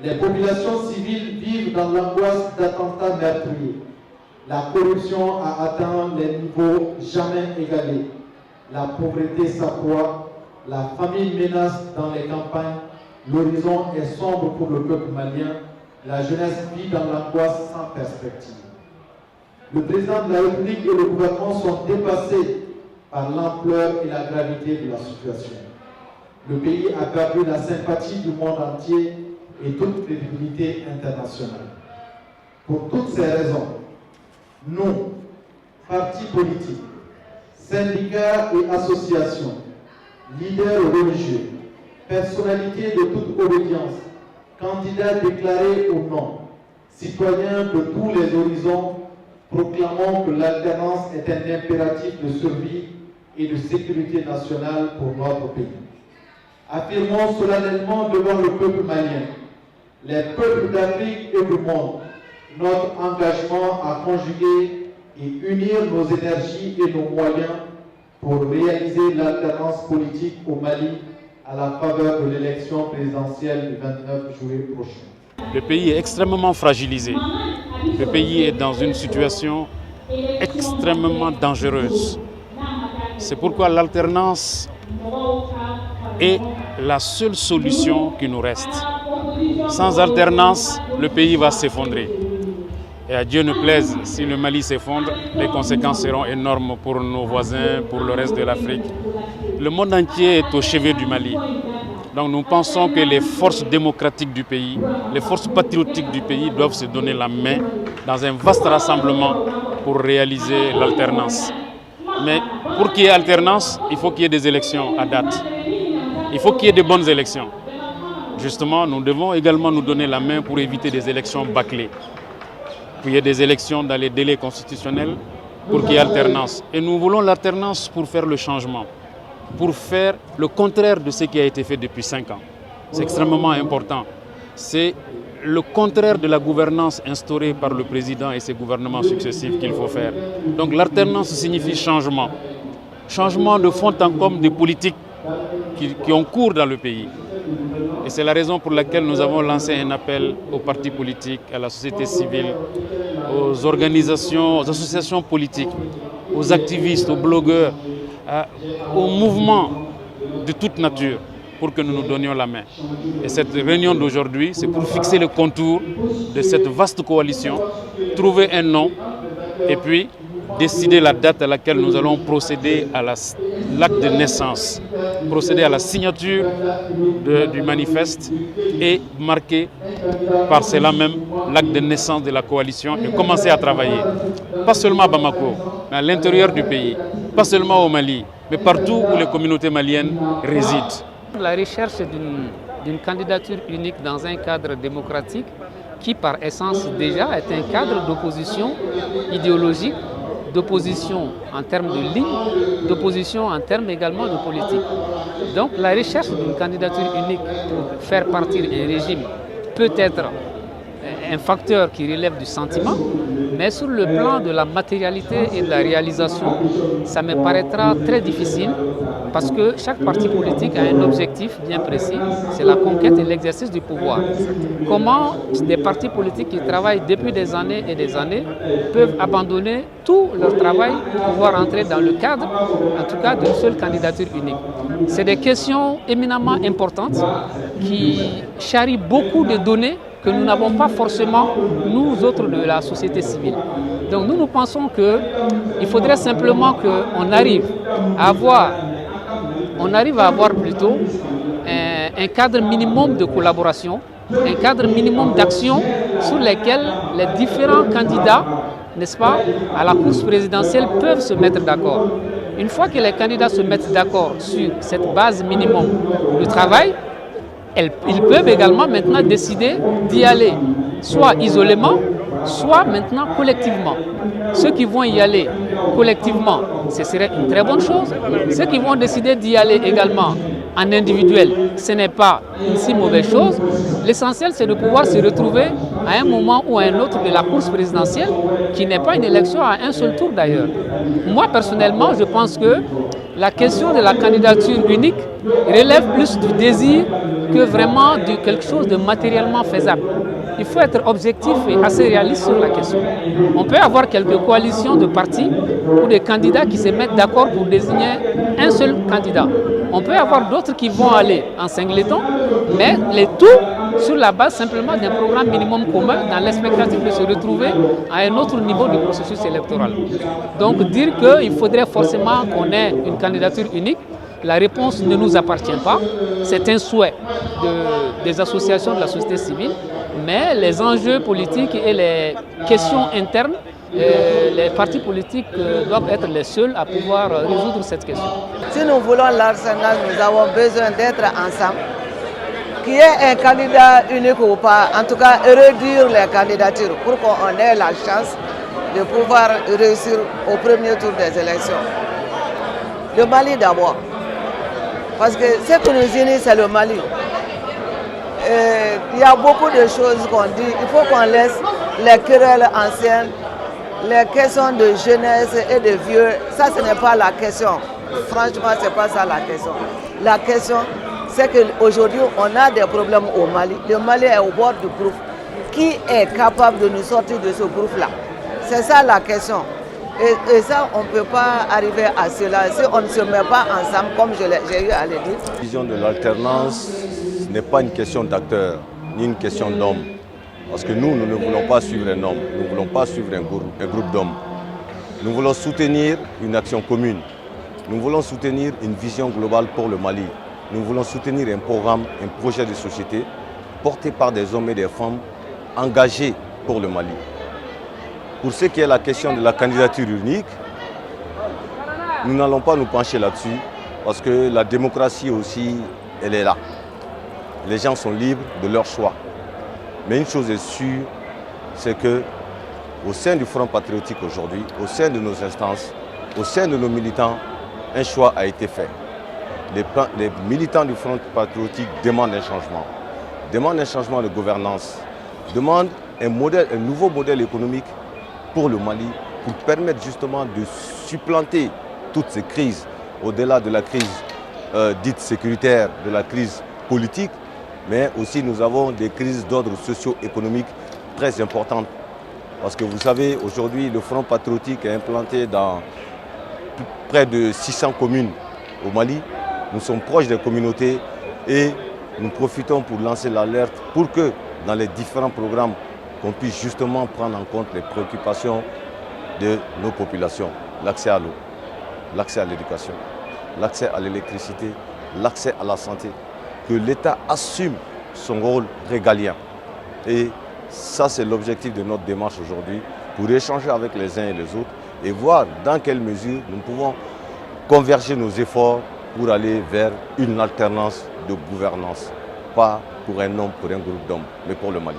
Les populations civiles vivent dans l'angoisse d'attentats meurtriers. La corruption a atteint les niveaux jamais égalés. La pauvreté s'accroît, la famine menace dans les campagnes, l'horizon est sombre pour le peuple malien, la jeunesse vit dans l'angoisse sans perspective. Le président de la République et le gouvernement sont dépassés par l'ampleur et la gravité de la situation. Le pays a perdu la sympathie du monde entier et toute crédibilité internationale. Pour toutes ces raisons, nous, partis politiques, syndicats et associations, leaders religieux, personnalités de toute obédience, candidats déclarés ou non, citoyens de tous les horizons, proclamons que l'alternance est un impératif de survie et de sécurité nationale pour notre pays. Affirmons solennellement devant le peuple malien, les peuples d'Afrique et du monde, notre engagement à conjuguer et unir nos énergies et nos moyens pour réaliser l'alternance politique au Mali à la faveur de l'élection présidentielle du 29 juillet prochain. Le pays est extrêmement fragilisé. Le pays est dans une situation extrêmement dangereuse. C'est pourquoi l'alternance est la seule solution qui nous reste. Sans alternance, le pays va s'effondrer. Et à Dieu ne plaise, si le Mali s'effondre, les conséquences seront énormes pour nos voisins, pour le reste de l'Afrique. Le monde entier est au chevet du Mali. Donc nous pensons que les forces démocratiques du pays, les forces patriotiques du pays doivent se donner la main dans un vaste rassemblement pour réaliser l'alternance. Mais pour qu'il y ait alternance, il faut qu'il y ait des élections à date. Il faut qu'il y ait de bonnes élections. Justement, nous devons également nous donner la main pour éviter des élections bâclées. Qu'il y ait des élections dans les délais constitutionnels pour qu'il y ait alternance. Et nous voulons l'alternance pour faire le changement, pour faire le contraire de ce qui a été fait depuis 5 ans. C'est extrêmement important. C'est le contraire de la gouvernance instaurée par le président et ses gouvernements successifs qu'il faut faire. Donc l'alternance signifie changement. Changement de fond en comble des politiques qui ont cours dans le pays. Et c'est la raison pour laquelle nous avons lancé un appel aux partis politiques, à la société civile, aux organisations, aux associations politiques, aux activistes, aux blogueurs, aux mouvements de toute nature pour que nous nous donnions la main. Et cette réunion d'aujourd'hui, c'est pour fixer le contour de cette vaste coalition, trouver un nom et puis décider la date à laquelle nous allons procéder à l'acte de naissance, procéder à la signature du manifeste et marquer par cela même l'acte de naissance de la coalition et commencer à travailler. Pas seulement à Bamako, mais à l'intérieur du pays, pas seulement au Mali, mais partout où les communautés maliennes résident. La recherche d'une candidature unique dans un cadre démocratique qui par essence déjà est un cadre d'opposition idéologique, d'opposition en termes de ligne, d'opposition en termes également de politique. Donc la recherche d'une candidature unique pour faire partir un régime peut être un facteur qui relève du sentiment, mais sur le plan de la matérialité et de la réalisation, ça me paraîtra très difficile parce que chaque parti politique a un objectif bien précis, c'est la conquête et l'exercice du pouvoir. Comment des partis politiques qui travaillent depuis des années et des années peuvent abandonner tout leur travail pour pouvoir entrer dans le cadre, en tout cas, d'une seule candidature unique? C'est des questions éminemment importantes qui charrient beaucoup de données que nous n'avons pas forcément, nous autres de la société civile. Donc nous pensons qu'il faudrait simplement qu'on arrive à avoir plutôt un cadre minimum de collaboration, un cadre minimum d'action sur lesquels les différents candidats, n'est-ce pas, à la course présidentielle peuvent se mettre d'accord. Une fois que les candidats se mettent d'accord sur cette base minimum de travail, ils peuvent également maintenant décider d'y aller, soit isolément, soit maintenant collectivement. Ceux qui vont y aller collectivement, ce serait une très bonne chose. Ceux qui vont décider d'y aller également en individuel, ce n'est pas une si mauvaise chose. L'essentiel, c'est de pouvoir se retrouver à un moment ou à un autre de la course présidentielle, qui n'est pas une élection à un seul tour d'ailleurs. Moi, personnellement, je pense que la question de la candidature unique relève plus du désir que vraiment de quelque chose de matériellement faisable. Il faut être objectif et assez réaliste sur la question. On peut avoir quelques coalitions de partis ou des candidats qui se mettent d'accord pour désigner un seul candidat. On peut avoir d'autres qui vont aller en singleton, mais les tout sur la base simplement d'un programme minimum commun dans l'expectative de se retrouver à un autre niveau du processus électoral. Donc dire qu'il faudrait forcément qu'on ait une candidature unique, la réponse ne nous appartient pas. C'est un souhait des associations de la société civile, mais les enjeux politiques et les questions internes, les partis politiques doivent être les seuls à pouvoir résoudre cette question. Si nous voulons l'Arsenal, nous avons besoin d'être ensemble. Qu'il y ait un candidat unique ou pas, en tout cas réduire les candidatures pour qu'on ait la chance de pouvoir réussir au premier tour des élections. Le Mali d'abord, parce que ce qui nous unit, c'est le Mali. Il y a beaucoup de choses qu'on dit, il faut qu'on laisse les querelles anciennes, les questions de jeunesse et de vieux, ça ce n'est pas la question. Franchement, ce n'est pas ça la question. La question, c'est qu'aujourd'hui, on a des problèmes au Mali. Le Mali est au bord du gouffre. Qui est capable de nous sortir de ce gouffre-là? C'est ça la question. Et ça, on ne peut pas arriver à cela si on ne se met pas ensemble, comme j'ai eu à le dire. La vision de l'alternance n'est pas une question d'acteur, ni une question d'homme. Parce que nous ne voulons pas suivre un homme, nous ne voulons pas suivre un groupe d'hommes. Nous voulons soutenir une action commune. Nous voulons soutenir une vision globale pour le Mali. Nous voulons soutenir un programme, un projet de société porté par des hommes et des femmes engagés pour le Mali. Pour ce qui est la question de la candidature unique, nous n'allons pas nous pencher là-dessus parce que la démocratie aussi, elle est là. Les gens sont libres de leur choix. Mais une chose est sûre, c'est qu'au sein du Front patriotique aujourd'hui, au sein de nos instances, au sein de nos militants, un choix a été fait. Les militants du Front patriotique demandent un changement de gouvernance, demandent un nouveau modèle économique pour le Mali, pour permettre justement de supplanter toutes ces crises, au-delà de la crise dite sécuritaire, de la crise politique, mais aussi nous avons des crises d'ordre socio-économique très importantes. Parce que vous savez, aujourd'hui, le Front patriotique est implanté dans près de 600 communes au Mali. Nous sommes proches des communautés et nous profitons pour lancer l'alerte pour que dans les différents programmes, qu'on puisse justement prendre en compte les préoccupations de nos populations. L'accès à l'eau, l'accès à l'éducation, l'accès à l'électricité, l'accès à la santé. Que l'État assume son rôle régalien. Et ça, c'est l'objectif de notre démarche aujourd'hui, pour échanger avec les uns et les autres et voir dans quelle mesure nous pouvons converger nos efforts pour aller vers une alternance de gouvernance. Pas pour un homme, pour un groupe d'hommes, mais pour le Mali.